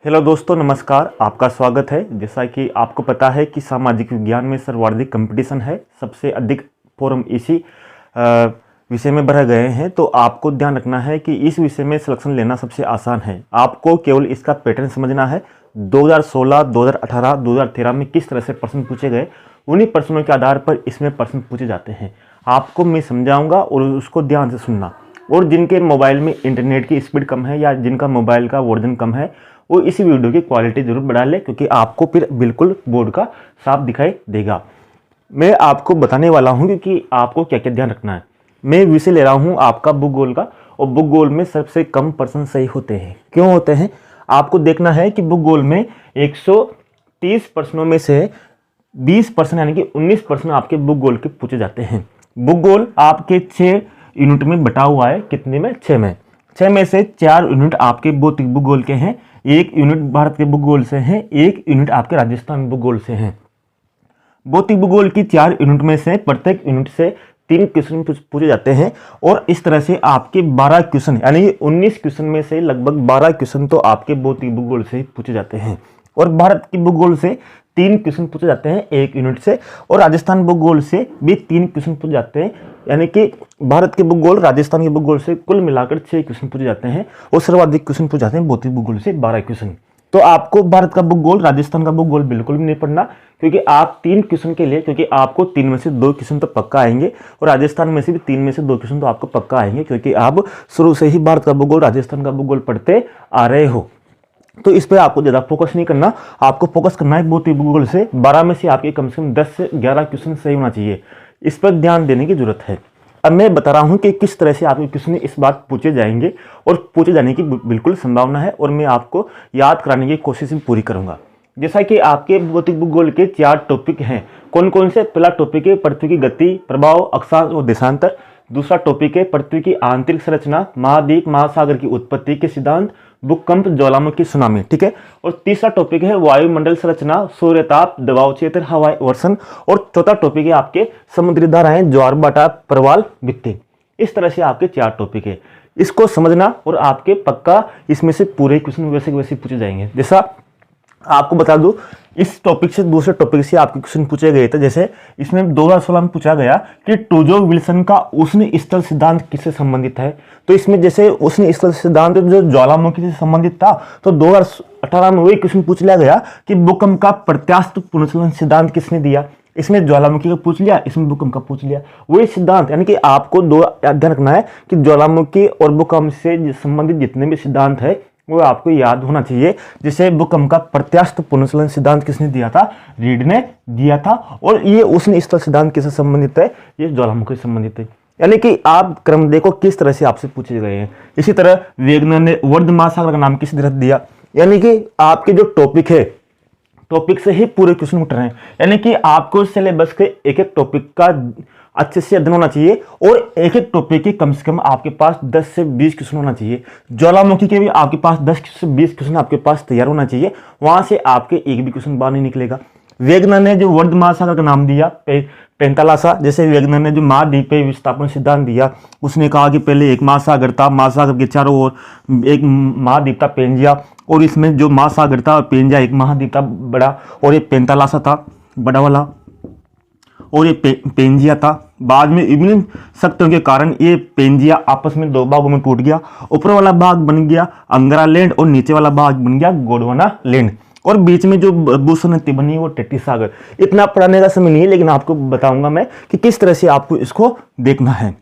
Hello दोस्तों, नमस्कार। आपका स्वागत है। जैसा कि आपको पता है कि सामाजिक विज्ञान में सर्वाधिक कंपटीशन है, सबसे अधिक फॉर्म इसी विषय में भरे गए हैं। तो आपको ध्यान रखना है कि इस विषय में सिलेक्शन लेना सबसे आसान है। आपको केवल इसका पैटर्न समझना है। 2016, 2018, 2013 में किस तरह से प्रश्न पूछे गए, उन्हीं प्रश्नों के आधार पर इसमें प्रश्न पूछे जाते हैं। आपको मैं समझाऊंगा और उसको ध्यान से सुनना। और जिनके मोबाइल में इंटरनेट की स्पीड कम है या जिनका मोबाइल का वर्जन कम है, वो इसी वीडियो की क्वालिटी जरूर बढ़ा ले, क्योंकि आपको फिर बिल्कुल बोर्ड का साफ दिखाई देगा। मैं आपको बताने वाला हूं कि आपको क्या क्या ध्यान रखना है। मैं विषय ले रहा हूं आपका भूगोल का, और भूगोल में सबसे कम प्रश्न सही होते हैं। क्यों होते हैं? आपको देखना है कि भूगोल में 130 प्रश्नों में से 20 प्रश्न यानी कि 19 प्रश्न आपके भूगोल के पूछे जाते हैं। भूगोल आपके 6 यूनिट में बटा हुआ है। कितने में? 6 में। 6 में से 4 यूनिट आपके भौतिक भूगोल के हैं, 1 यूनिट भारत के भूगोल से है, 1 यूनिट आपके राजस्थान भूगोल से है। भौतिक भूगोल की 4 यूनिट में से प्रत्येक यूनिट से 3 क्वेश्चन पूछे जाते हैं। और इस तरह से आपके 12 क्वेश्चन यानी 19 क्वेश्चन में से लगभग 12 क्वेश्चन तो आपके भौतिक भूगोल से ही पूछे जाते हैं। और भारत की भूगोल से 3 क्वेश्चन पूछे जाते हैं 1 यूनिट से, और राजस्थान भूगोल से भी 3 क्वेश्चन पूछे जाते हैं। यानी कि भारत के भूगोल, राजस्थान के भूगोल से कुल मिलाकर 6 क्वेश्चन पूछे जाते हैं। और सर्वाधिक क्वेश्चन पूछे जाते हैं भौतिक भूगोल से, 12 क्वेश्चन। तो आपको भारत का भूगोल, राजस्थान का भूगोल बिल्कुल भी नहीं पढ़ना, क्योंकि आप 3 क्वेश्चन के लिए, क्योंकि आपको 3 में से 2 क्वेश्चन तो पक्का आएंगे, और राजस्थान में से भी 3 में से 2 क्वेश्चन तो आपको पक्का आएंगे, क्योंकि आप शुरू से ही भारत का भूगोल, राजस्थान का भूगोल पढ़ते आ रहे हो। तो इस पे आपको ज़्यादा फोकस नहीं करना। आपको फोकस करना है भौतिक भूगोल से 12 में से आपके कम से कम 10 से 11 क्वेश्चन सही होना चाहिए। इस पर ध्यान देने की जरूरत है। अब मैं बता रहा हूं कि किस तरह से आपके क्वेश्चन इस बार पूछे जाएंगे, और पूछे जाने की बिल्कुल संभावना है, और मैं आपको याद कराने की कोशिश भी पूरी करूंगा। जैसा कि आपके भौतिक भूगोल के 4 टॉपिक हैं। कौन कौन से? पहला टॉपिक है पृथ्वी की गति, प्रभाव, अक्षांश और देशांतर। दूसरा टॉपिक है पृथ्वी की आंतरिक संरचना, महाद्वीप, महासागर की उत्पत्ति के सिद्धांत, भूकंप, ज्वालामुखी, सुनामी। ठीक है। और तीसरा टॉपिक है वायुमंडल संरचना, सूर्यताप, दबाव क्षेत्र, हवाई वर्षण। और चौथा टॉपिक है आपके समुद्री धाराएं, ज्वार भाटा, प्रवाल, वित्तीय। इस तरह से आपके 4 टॉपिक है। इसको समझना, और आपके पक्का इसमें से पूरे क्वेश्चन वैसे वैसे पूछे जाएंगे। जैसा आपको बता दूं, इस टॉपिक से दूसरे टॉपिक से आपके क्वेश्चन पूछे गए थे। जैसे इसमें 2016 में पूछा गया कि टूजो विल्सन का उष्ण स्थल सिद्धांत किससे संबंधित है। तो इसमें जैसे उष्ण स्थल सिद्धांत जो ज्वालामुखी से संबंधित था, तो 2018 में वही क्वेश्चन पूछ लिया गया कि भूकंप का प्रत्यास्थ पुनर्चलन सिद्धांत किसने दिया। इसमें ज्वालामुखी का पूछ लिया, इसमें भूकंप का पूछ लिया। वही सिद्धांत, यानी कि आपको 2 ध्यान रखना है कि ज्वालामुखी और भूकंप से संबंधित जितने भी सिद्धांत है वो आपको याद होना चाहिए। जैसे भूकंप का प्रत्यास्थ पुनर्चलन सिद्धांत किसने दिया था? रीड ने दिया था। और ये उष्ण स्थल सिद्धांत किससे संबंधित है? ये ज्वालामुखी से संबंधित है। यानी कि आप क्रम देखो किस तरह से आपसे पूछे गए हैं। इसी तरह वेगनर ने वर्ध महासागर का नाम किस तरह दिया। यानी कि आपके जो टॉपिक है, टॉपिक से ही पूरे क्वेश्चन उठ रहे हैं। यानी कि आपको सिलेबस के एक एक टॉपिक का अच्छे से अध्ययन होना चाहिए, और एक एक टॉपिक की कम से कम आपके पास 10 से 20 क्वेश्चन होना चाहिए। ज्वालामुखी के भी आपके पास 10 से 20 क्वेश्चन आपके पास तैयार होना चाहिए। वहां से आपके एक भी क्वेश्चन बाहर नहीं निकलेगा। वेगनर ने जो वर्ध महासागर का नाम दिया पेंटालासा, जैसे वेगनर ने जो महाद्वीपीय विस्थापन सिद्धांत दिया, उसने कहा कि पहले एक महासागर था, महासागर के चारों ओर एक महाद्वीप था पेंजिया, और इसमें जो महासागर था पेंजिया एक महाद्वीप था बड़ा, और ये पेंटालासा था बड़ा वाला, और ये पेंजिया था। बाद में विभिन्न शक्तियों के कारण ये पेंजिया आपस में 2 भागों में टूट गया। ऊपर वाला भाग बन गया अंगरा लैंड, और नीचे वाला भाग बन गया गोंडवाना लैंड, और बीच में जो भूषण बनी वो टट्टी सागर। इतना पढ़ाने का समय नहीं है, लेकिन आपको बताऊंगा मैं कि किस तरह से आपको इसको देखना है।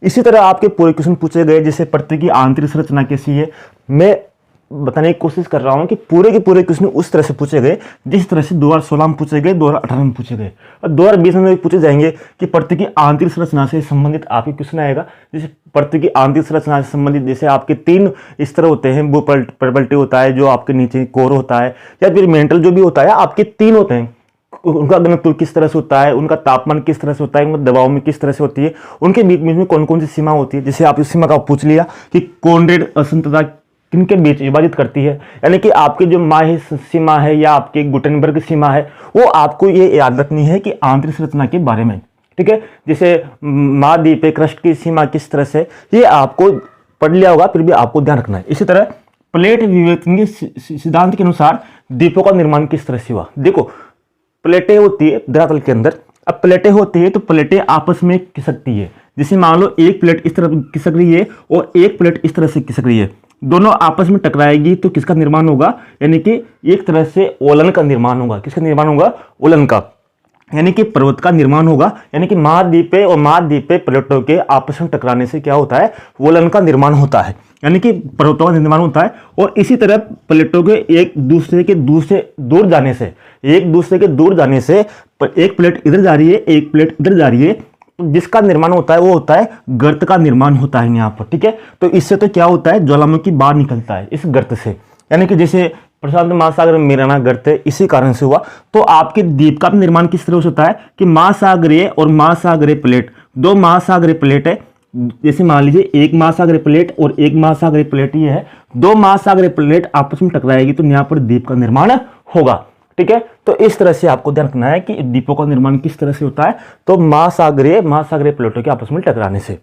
इसी तरह आपके पूरे क्वेश्चन पूछे गए। जैसे पृथ्वी की आंतरिक संरचना कैसी है, मैं बताने की कोशिश कर रहा हूं कि पूरे के पूरे क्वेश्चन उस तरह से पूछे गए जिस तरह से 2016 में पूछे गए, 2018 में पूछे गए, और 2020 में भी पूछे जाएंगे कि पृथ्वी की आंतरिक संरचना से संबंधित आपके क्वेश्चन आएगा। जैसे पृथ्वी की आंतरिक संरचना से संबंधित जैसे आपके 3 स्तर होते हैं, वो प्रबलिटी होता है, जो आपके नीचे कोर होता है, या फिर मेंटल जो भी होता है, आपके 3 होते हैं। उनका घनत्व किस तरह से होता है, उनका तापमान किस तरह से होता है, उनका दबाव में किस तरह से होती है, उनके बीच में कौन कौन सी सीमा होती है। जैसे आप इस सीमा का पूछ लिया कि कॉनरेड असंतता किनके बीच विभाजित करती है। यानी कि आपकी जो माही सीमा है या आपकी गुटेनबर्ग सीमा है, वो आपको ये याद रखनी है कि आंतरिक संरचना के बारे में। ठीक है। जैसे महाद्वीपीय क्रस्ट की सीमा किस तरह से, ये आपको पढ़ लिया होगा, फिर भी आपको ध्यान रखना है। इसी तरह प्लेट विवर्तन के सिद्धांत के अनुसार द्वीपों का निर्माण किस तरह से हुआ। देखो, प्लेटें होती है धरातल के अंदर। अब प्लेटें होती है तो प्लेटें आपस में खिसकती है। जैसे मान लो एक प्लेट इस तरह खिसक रही है और एक प्लेट इस तरह से खिसक रही है, दोनों आपस में टकराएगी तो किसका निर्माण होगा, यानी कि एक तरह से ओलन का निर्माण होगा। किसका निर्माण होगा, ओलन का, यानी कि पर्वत का निर्माण होगा। यानी कि महाद्वीपे और महाद्वीपे प्लेटों के आपस में टकराने से क्या होता है, ओलन का निर्माण होता है, यानी कि पर्वतों का निर्माण होता है। और इसी तरह प्लेटों के एक दूसरे के दूर जाने से एक प्लेट इधर जा रही है, एक प्लेट इधर जा रही है, तो जिसका निर्माण होता है वो होता है गर्त का निर्माण होता है यहाँ पर। ठीक है, तो इससे तो क्या होता है, ज्वालामुखी बाहर निकलता है इस गर्त से। यानी कि जैसे प्रशांत महासागर में मेराना गर्त है, इसी कारण से हुआ। तो आपके द्वीप का निर्माण किस तरह से होता है कि महासागरीय और महासागरीय प्लेट, दो महासागरीय प्लेट है। जैसे मान लीजिए एक महासागरीय प्लेट और एक महासागरीय प्लेट ये है, दो महासागरीय प्लेट आपस में टकराएगी तो यहाँ पर द्वीप का निर्माण होगा। ठीक है, तो इस तरह से आपको ध्यान रखना है कि द्वीपों का निर्माण किस तरह से होता है, तो महासागरीय प्लेटों के आपस में टकराने से।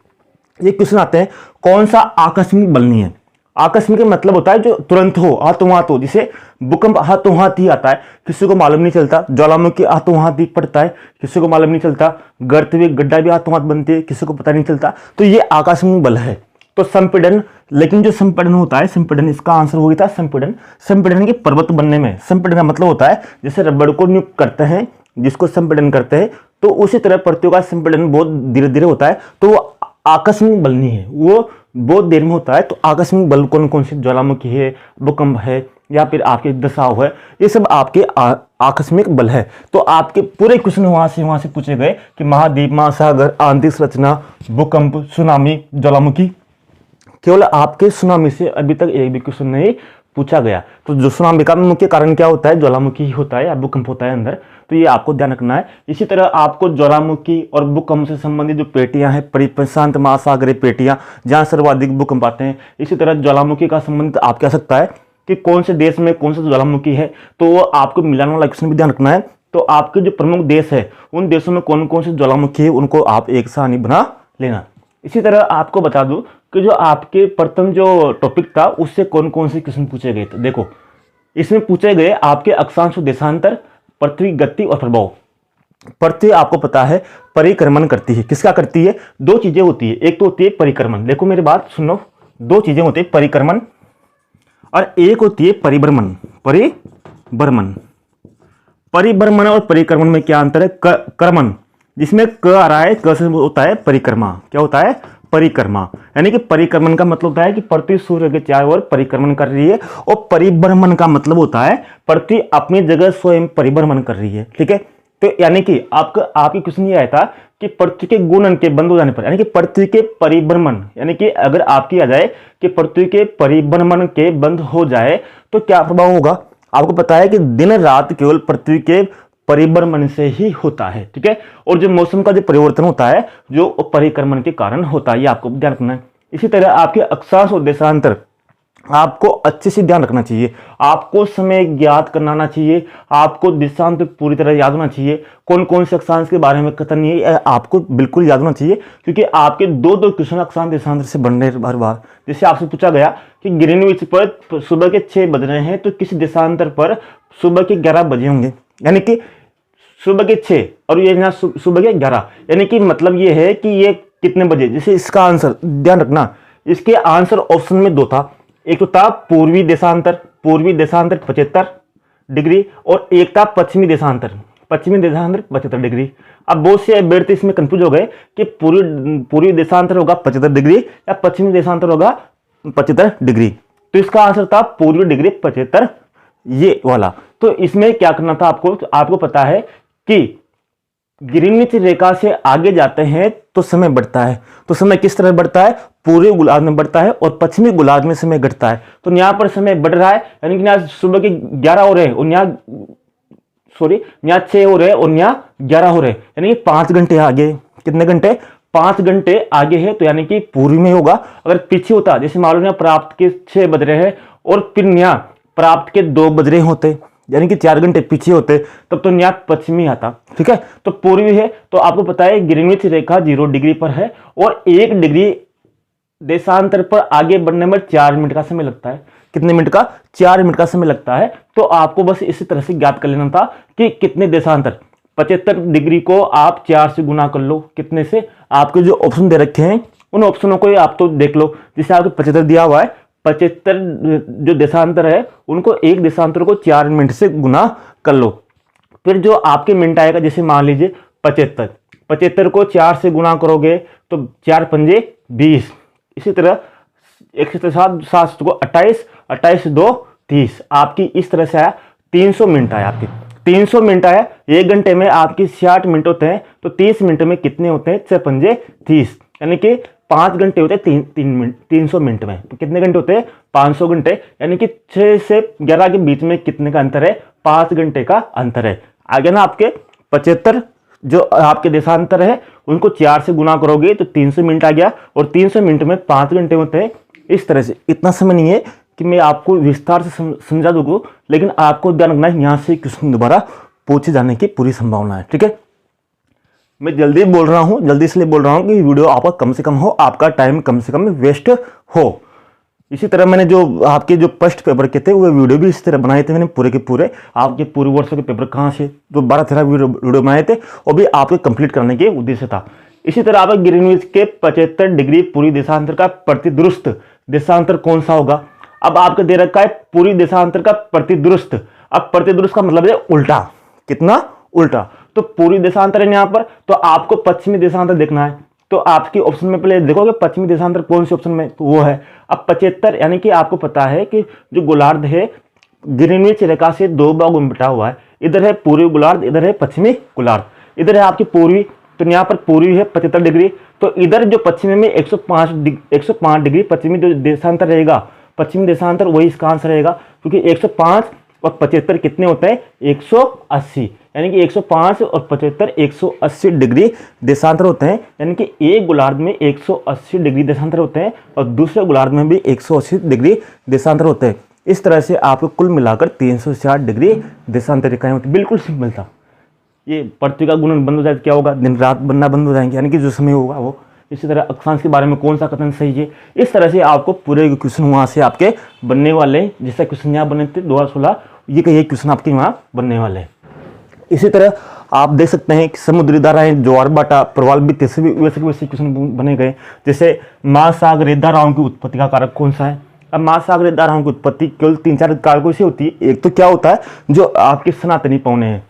ये क्वेश्चन आते हैं, कौन सा आकस्मिक बल नहीं है। आकस्मिक का मतलब होता है जो तुरंत हो, हाथों हाथ हो। जैसे भूकंप हाथों हाथ ही आता है, किसी को मालूम नहीं चलता। ज्वालामुखी हाथों हाथ ही पड़ता है, किसी को मालूम नहीं चलता। गर्त भी, गड्ढा भी हाथों हाथ बनती है, किसी को पता नहीं चलता। तो ये आकस्मिक बल है। तो संपीड़न, लेकिन जो संपीड़न होता है, संपीड़न इसका आंसर हो गया था संपीड़न। संपीड़न के पर्वत बनने में, संपीड़न का मतलब होता है जैसे रबड़ को नियुक्त करते हैं, जिसको संपीड़न करते हैं, तो उसी तरह पर्वतों का संपीड़न बहुत धीरे धीरे होता है। तो वो आकस्मिक बल नहीं है, वो बहुत देर में होता है। तो आकस्मिक बल कौन कौन से, ज्वालामुखी है, भूकंप है, या फिर आपके दशाव है, ये सब आपके आकस्मिक बल है। तो आपके पूरे क्वेश्चन वहां से पूछे गए कि महाद्वीप, महासागर, आंतरिक संरचना, भूकंप, सुनामी, ज्वालामुखी। केवल आपके सुनामी से अभी तक एक भी क्वेश्चन नहीं पूछा गया। तो जो सुनामी का मुख्य कारण क्या होता है, ज्वालामुखी होता है या भूकंप होता है अंदर। तो ये आपको ध्यान रखना है। इसी तरह आपको ज्वालामुखी और भूकंप से संबंधित जो पेटियां हैं, प्रशांत महासागरीय पेटियां, जहां सर्वाधिक भूकंप आते हैं। इसी तरह ज्वालामुखी का संबंधित आप कह सकता है कि कौन से देश में कौन सा ज्वालामुखी है, तो आपको मिलाने वाला क्वेश्चन भी ध्यान रखना है। तो आपके जो प्रमुख देश है, उन देशों में कौन कौन से ज्वालामुखी है, उनको आप एक सारणी बना लेना। इसी तरह आपको बता दूं कि जो आपके प्रथम जो टॉपिक था, उससे कौन कौन से क्वेश्चन पूछे गए थे। देखो, इसमें पूछे गए आपके अक्षांश और देशांतर, पृथ्वी गति और प्रभाव। पृथ्वी आपको पता है परिक्रमण करती है। किसका करती है, दो चीजें होती है, एक तो होती है परिक्रमण। देखो मेरी बात सुनो, दो चीजें होती है, परिक्रमण और एक होती है परिभ्रमण। परिभ्रमण और परिक्रमण में क्या अंतर है, क्रमण जिसमें क आ रहा है, क से होता है परिक्रमा। क्या होता है, परिक्रमा। यानी कि परिक्रमण का मतलब होता है कि पृथ्वी सूर्य के चारों ओर परिक्रमण कर रही है, और परिभ्रमण का मतलब होता है पृथ्वी अपनी जगह स्वयं परिभ्रमण कर रही है। ठीक है, तो यानी कि आपके क्वेश्चन ये आया था कि पृथ्वी के गुणन के बंद हो जाने पर, यानी कि पृथ्वी के परिभ्रमण, यानी कि अगर आपकी आ जाए कि पृथ्वी के परिभ्रमण के बंद हो जाए तो क्या प्रभाव होगा। आपको पता है कि दिन रात केवल पृथ्वी के परिभ्रमण से ही होता है। ठीक है, और जो मौसम का जो परिवर्तन होता है, जो परिक्रमण के कारण होता है, ये आपको ध्यान रखना है। इसी तरह आपके अक्षांश और देशांतर आपको अच्छे से ध्यान रखना चाहिए। आपको समय ज्ञात करना आना चाहिए, आपको देशांतर पूरी तरह याद होना चाहिए। कौन कौन से अक्षांश के बारे में कथन नहीं है, आपको बिल्कुल याद होना चाहिए, क्योंकि आपके दो क्वेश्चन अक्षांश देशांतर से बन रहे हर बार। जैसे आपसे पूछा गया कि ग्रीनविच पर सुबह के 6 बज रहे हैं, तो किस देशांतर पर सुबह के 11 बजे होंगे, यानी कि सुबह के 6 और ये यहाँ सुबह के 11, यानी कि मतलब ये है कि ये कितने बजे। जैसे इसका आंसर ध्यान रखना, इसके आंसर ऑप्शन में दो था, एक तो था पूर्वी देशांतर 75 डिग्री, और एक था पश्चिमी देशांतर 75 डिग्री। अब बहुत से अभ्यर्थी इसमें कंफ्यूज हो गए कि पूर्वी देशांतर होगा 75 डिग्री या पश्चिमी देशांतर होगा 75 डिग्री। तो इसका आंसर था पूर्वी डिग्री 75, ये वाला। तो इसमें क्या करना था आपको पता है कि ग्रीनविच रेखा से आगे जाते हैं तो समय बढ़ता है। तो समय किस तरह बढ़ता है, पूरे गोलार्ध में बढ़ता है और पश्चिमी गोलार्ध में समय घटता है। तो यहाँ पर समय बढ़ रहा है, यानी कि यहाँ सुबह के 11 हो रहे हैं और यहाँ 6 हो रहे हैं और यहाँ 11 हो रहे हैं, यानी कि 5 घंटे आगे। कितने घंटे, 5 घंटे आगे है, तो यानी कि पूर्वी में होगा। अगर पीछे होता, जैसे मान लो यहाँ प्राप्त के 6 बज रहे हैं और फिर यहाँ प्राप्त के 2 बज रहे होते, यानी कि 4 घंटे पीछे होते, तब तो न्याय पश्चिमी आता। ठीक है, तो पूर्वी है, तो आपको पता है ग्रीनविच रेखा 0 डिग्री पर है और 1 डिग्री देशांतर पर आगे बढ़ने में 4 मिनट का समय लगता है। कितने मिनट का, 4 मिनट का समय लगता है। तो आपको बस इसी तरह से ज्ञात कर लेना था कि कितने देशांतर, 75 डिग्री को आप 4 से गुना कर लो, कितने से, आपके जो ऑप्शन दे रखे हैं उन ऑप्शनों को आप तो देख लो। जैसे आपको 75 दिया हुआ है, 75 जो देशांतर है उनको एक देशांतर को 4 मिनट से गुना कर लो। फिर जो आपके मिनट आएगा, जैसे मान लीजिए 75 को 4 से गुना करोगे तो 4 पंजे 20, इसी तरह 107 को 28, 28 2 30, आपकी इस तरह से आया 300 मिनट आया आपके, 300 मिनट आया। 1 घंटे में आपकी 60 मिनट होते हैं, तो 30 मिनट में कितने होते हैं, 6 पंजे 30, यानी कि 5 घंटे होते हैं 300 मिनट में। तो कितने घंटे होते हैं, 500 घंटे, यानी कि 6 से 11 के बीच में कितने का अंतर है, 5 घंटे का अंतर है। आगे ना आपके 75 जो आपके देशांतर है उनको 4 से गुना करोगे तो 300 मिनट आ गया, और 300 मिनट में 5 घंटे होते हैं। इस तरह से, इतना समय नहीं है कि मैं आपको विस्तार से समझा दूंगा, लेकिन आपको ध्यान रखना है यहाँ से क्वेश्चन दोबारा पूछे जाने की पूरी संभावना है। ठीक है, मैं जल्दी बोल रहा हूँ, जल्दी इसलिए बोल रहा हूँ कि वीडियो आपका कम से कम हो, आपका टाइम कम से कम वेस्ट हो। इसी तरह मैंने जो आपके जो फर्स्ट पेपर के थे वो वीडियो भी इसी तरह बनाए थे मैंने, पूरे के पूरे आपके पूरे वर्षों के पेपर कहाँ से जो 12-13 वीडियो बनाए थे, वो भी आपके कंप्लीट करने के उद्देश्य था। इसी तरह आप ग्रीनविच के 75 डिग्री पूरी देशांतर का प्रतिदुरुस्त देशांतर कौन सा होगा। अब आपको दे रखा है पूरी देशांतर का प्रतिदुरुस्त, अब प्रतिदुरुस्त का मतलब है उल्टा, कितना उल्टा, तो पूरी देशांतर है यहाँ पर, तो आपको पश्चिमी देशांतर देखना है। तो आपके ऑप्शन में पहले देखोगे पश्चिमी देशांतर कौन से ऑप्शन में, तो वो है अब 75, यानी कि आपको पता है कि जो गोलार्ध है ग्रीनविच रेखा से 2 भागों में बटा हुआ है, इधर है पूर्वी गोलार्ध, इधर है पश्चिमी गोलार्ध, इधर है आपकी पूर्वी, तो यहाँ पर पूर्वी है 75 डिग्री, तो इधर जो पश्चिमी में 105 डिग्री पश्चिमी जो देशांतर रहेगा, पश्चिमी देशांतर वही इसका आंसर रहेगा, क्योंकि 105 और 75 कितने होते हैं, 180, यानी कि 105 और 75 180 डिग्री देशांतर होते हैं, यानी कि एक गोलार्ध में 180 डिग्री देशांतर होते हैं और दूसरे गोलार्ध में भी 180 डिग्री देशांतर होते हैं। इस तरह से आपको कुल मिलाकर 360 डिग्री देशांतर रेखाएं होती है। बिल्कुल सिंपल था। ये पृथ्वी का गुणन बंद हो जाए तो क्या होगा, दिन रात बनना बंद हो जाएंगे, यानी कि जो समय होगा वो। इसी तरह अक्षांश के बारे में कौन सा कथन सही है, इस तरह से आपको पूरे क्वेश्चन वहाँ से आपके बनने वाले हैं। जैसे क्वेश्चन यहाँ बने थे 2016, ये क्वेश्चन आपके वहाँ बनने वाले हैं। इसी तरह आप देख सकते हैं कि समुद्री धाराएं, ज्वार भाटा, प्रवाल भी वैसे क्वेश्चन बने गए। जैसे महासागरीय धाराओं की उत्पत्ति का कारक कौन सा है। अब महासागरीय धाराओं की उत्पत्ति केवल 3-4 कारकों से होती है। एक तो क्या होता है, जो आपके सनातनी पवनें हैं,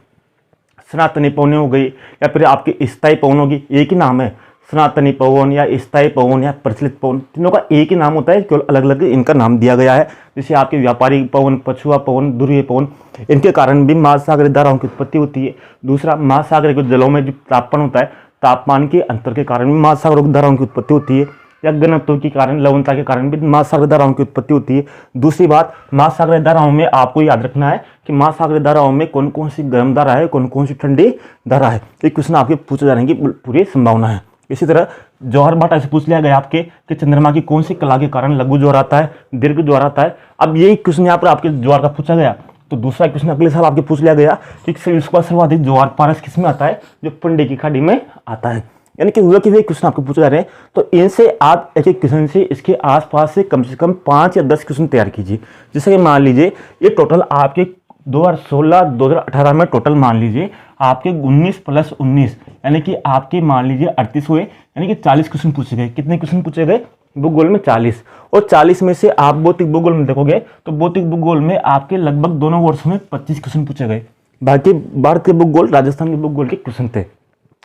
सनातनी पवनें हो गई, या फिर आपकी स्थायी पवन होगी, एक ही नाम है, सनातनी पवन या स्थायी पवन या प्रचलित पवन, तीनों का एक ही नाम होता है, केवल अलग अलग इनका नाम दिया गया है। जैसे आपके व्यापारी पवन, पछुआ पवन, ध्रुवीय पवन, इनके कारण भी महासागरीय धाराओं की उत्पत्ति होती है। दूसरा, महासागर के जलों में जो तापमान होता है, तापमान के अंतर के कारण भी महासागरीय धाराओं की उत्पत्ति होती है, या घनत्व के कारण, लवणता के कारण भी महासागरीय धाराओं की उत्पत्ति होती है। दूसरी बात, महासागरीय धाराओं में आपको याद रखना है कि महासागरीय धाराओं में कौन कौन सी गर्म धारा है, कौन कौन सी ठंडी धारा है। ये क्वेश्चन आपके पूछे जाने की पूरी संभावना है। इसी तरह ज्वार भाटा से पूछ लिया गया आपके कि चंद्रमा की कौन सी कला के कारण लघु ज्वार आता है, दीर्घ ज्वार आता है। अब यही क्वेश्चन यहाँ पर आपके ज्वार का पूछा गया, तो दूसरा क्वेश्चन अगले साल आपके पूछ लिया गया कि इसका सर्वाधिक ज्वार पारस किस में आता है, जो पंडे की खाड़ी में आता है। यानी कि हुआ कि वे क्वेश्चन आपको पूछे जा रहे हैं, तो इनसे आप एक एक क्वेश्चन से इसके आसपास से कम 5 या 10 क्वेश्चन तैयार कीजिए। जैसे कि मान लीजिए ये टोटल आपके 2016-2018 में टोटल मान लीजिए आपके 19 + 19, यानी कि आपके मान लीजिए 38 हुए, यानी कि 40 क्वेश्चन पूछे गए। कितने क्वेश्चन पूछे गए भूगोल में, 40, और 40 में से आप भौतिक भूगोल में देखोगे तो भौतिक भूगोल में आपके लगभग दोनों वर्षों में 25 क्वेश्चन पूछे गए। बाकी भारत के भूगोल, राजस्थान के भूगोल के क्वेश्चन थे,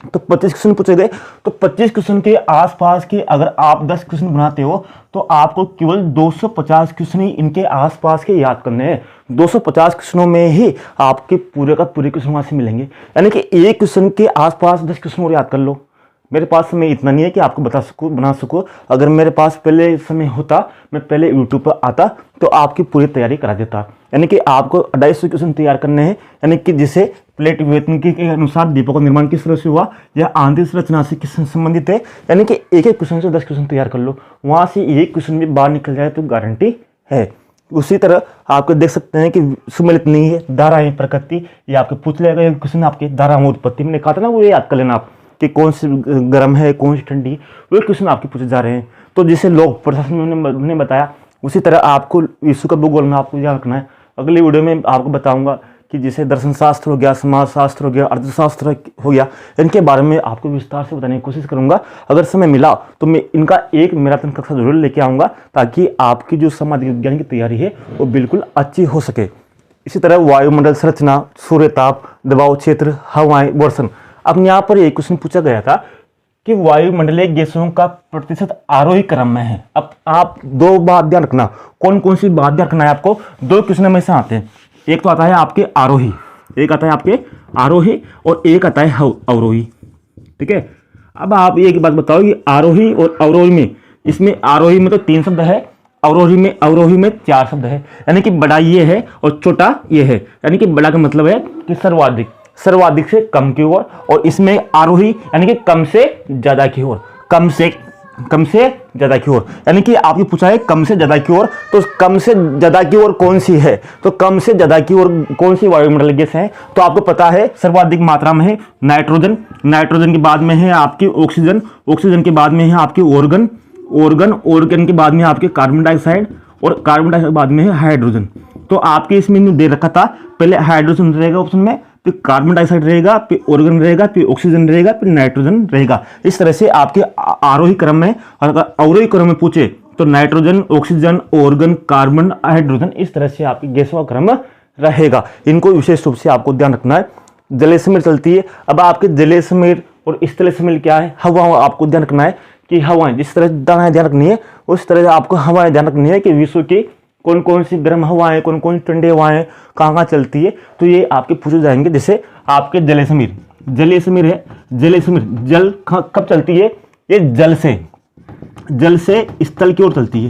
तो 25 क्वेश्चन पूछे गए। तो 25 क्वेश्चन के आसपास के अगर आप 10 क्वेश्चन बनाते हो तो आपको केवल 250 क्वेश्चन ही इनके आसपास के याद करने हैं। 250 क्वेश्चनों में ही आपके पूरे का पूरे क्वेश्चन वहां से मिलेंगे, यानी कि एक क्वेश्चन के आसपास 10 क्वेश्चन और याद कर लो। मेरे पास समय इतना नहीं है कि आपको बना सकूं। अगर मेरे पास पहले समय होता, मैं पहले यूट्यूब पर आता तो आपकी पूरी तैयारी करा देता। यानी कि आपको 250 क्वेश्चन तैयार करने हैं, यानी कि जिसे प्लेट विवेचन के अनुसार दीपों का निर्माण किस तरह से हुआ या आंतरिक संरचना से किस संबंधित है, यानी कि एक एक क्वेश्चन से 10 क्वेश्चन तैयार कर लो। वहां से एक क्वेश्चन भी बाहर निकल जाए तो गारंटी है। उसी तरह आपको देख सकते हैं कि सुमेलित नहीं है, धाराएं प्रकृति, ये आपके पूछ लिया गया क्वेश्चन आपके धारा उत्पत्ति मैंने कहा था ना, वो याद कर लेना आप कि कौन सी गर्म है, कौन सी ठंडी, वो क्वेश्चन आपके पूछे जा रहे हैं। तो जिसे लोक प्रशासन ने बताया उसी तरह आपको विश्व का भूगोल में आपको ध्यान रखना है। अगली वीडियो में आपको बताऊंगा कि जैसे दर्शन शास्त्र हो गया, समाज शास्त्र हो गया, अर्थशास्त्र हो गया, इनके बारे में आपको विस्तार से बताने की कोशिश करूंगा। अगर समय मिला तो मैं इनका एक मैराथन कक्षा जरूर लेके आऊँगा, ताकि आपकी जो सामाजिक विज्ञान की तैयारी है वो बिल्कुल अच्छी हो सके। इसी तरह वायुमंडल संरचना, सूर्यताप, दबाव क्षेत्र, हवाएं, वर्षण। अब यहाँ पर एक क्वेश्चन पूछा गया था कि वायुमंडलीय गैसों का प्रतिशत आरोही क्रम में है। अब आप दो बात ध्यान रखना, कौन कौन सी बात ध्यान रखना है आपको। दो क्वेश्चन में से आते हैं, एक तो आता है आपके आरोही, एक आता है आपके आरोही और एक आता है अवरोही। ठीक है, अब आप एक बात बताओ, ये आरोही और अवरोही में, इसमें आरोही में तो 3 शब्द है, अवरोही में 4 शब्द है। यानी कि बड़ा ये है और छोटा ये है। यानी कि बड़ा का मतलब है कि सर्वाधिक से कम की ओर, और इसमें आरोही यानी कि कम से ज्यादा की ओर, कम से ज्यादा की ओर। यानी कि आपने पूछा है कम से ज्यादा की ओर, तो कम से ज्यादा की ओर कौन सी है, तो कम से ज्यादा की ओर कौन सी वायुमंडलीय गैस है, तो आपको पता है सर्वाधिक मात्रा में है नाइट्रोजन के बाद में है आपकी ऑक्सीजन के बाद में है आपकी ऑर्गन के बाद में आपके कार्बन डाइऑक्साइड, और कार्बन डाइऑक्साइड के बाद में है हाइड्रोजन। तो आपके इसमें दे रखा था, पहले हाइड्रोजन रहेगा ऑप्शन में, फिर कार्बन डाइऑक्साइड रहेगा, फिर ऑर्गन रहेगा, फिर ऑक्सीजन रहेगा, फिर नाइट्रोजन रहेगा। इस तरह से आपके आरोही क्रम में, और अगर अवरोही क्रम में पूछे तो nitrogen, oxygen, organ, carbon, hydrogen, इस तरह से आपकी गैसों का क्रम रहेगा। इनको विशेष रूप से आपको ध्यान रखना है। जलसमीर चलती है। अब आपके जलसमीर और स्थलसमीर क्या है, हवा आपको ध्यान रखना है कि हवाएं जिस तरह ध्यान रखनी है, उस तरह आपको हवाएं ध्यान रखनी है कि विश्व की कौन कौन सी गर्म हवाएं, कौन कौन सी ठंडी हवाएं कहाँ चलती है, तो ये आपके पूछे जाएंगे। जैसे आपके जलसमीर है, जल कब चलती है, ये जल से स्थल की ओर चलती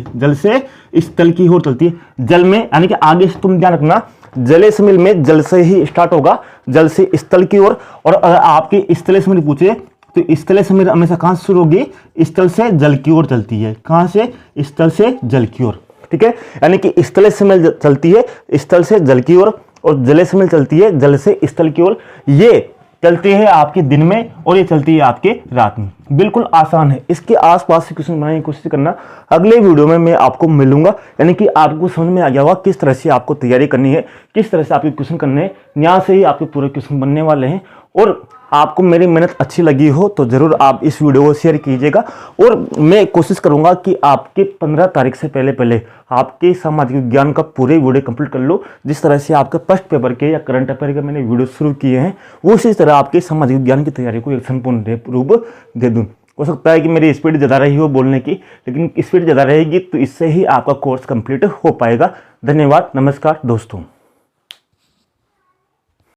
है, जल में, यानी कि आगे से तुम ध्यान रखना, जलसमीर में जल से ही स्टार्ट होगा, जल से स्थल की ओर। और अगर आपके स्थलसमीर पूछे तो स्थलसमीर हमेशा कहाँ से शुरू होगी, स्थल से जल की ओर चलती है। कहाँ से, स्थल से जल की ओर। ठीक है, यानी कि स्थलसमीर चलती है स्थल से जल की ओर, और जलसमीर चलती है जल से स्थल की ओर। ये चलती है आपके दिन में और ये चलती है आपके रात में। बिल्कुल आसान है। इसके आसपास से क्वेश्चन बनाने की कोशिश करना। अगले वीडियो में मैं आपको मिलूंगा, यानी कि आपको समझ में आ गया होगा किस तरह से आपको तैयारी करनी है, किस तरह से आपके क्वेश्चन करने हैं। यहाँ से ही आपके पूरे क्वेश्चन बनने वाले हैं। और आपको मेरी मेहनत अच्छी लगी हो तो ज़रूर आप इस वीडियो को शेयर कीजिएगा, और मैं कोशिश करूंगा कि आपके 15 तारीख से पहले आपके सामाजिक विज्ञान का पूरे वीडियो कंप्लीट कर लो। जिस तरह से आपके फर्स्ट पेपर के या करंट अफेयर के मैंने वीडियो शुरू किए हैं, वो उसी तरह आपके सामाजिक विज्ञान की तैयारी को एक संपूर्ण रूप दे दूँ। हो सकता है कि मेरी स्पीड ज़्यादा रही हो बोलने की, लेकिन स्पीड ज़्यादा रहेगी तो इससे ही आपका कोर्स कंप्लीट हो पाएगा। धन्यवाद, नमस्कार दोस्तों।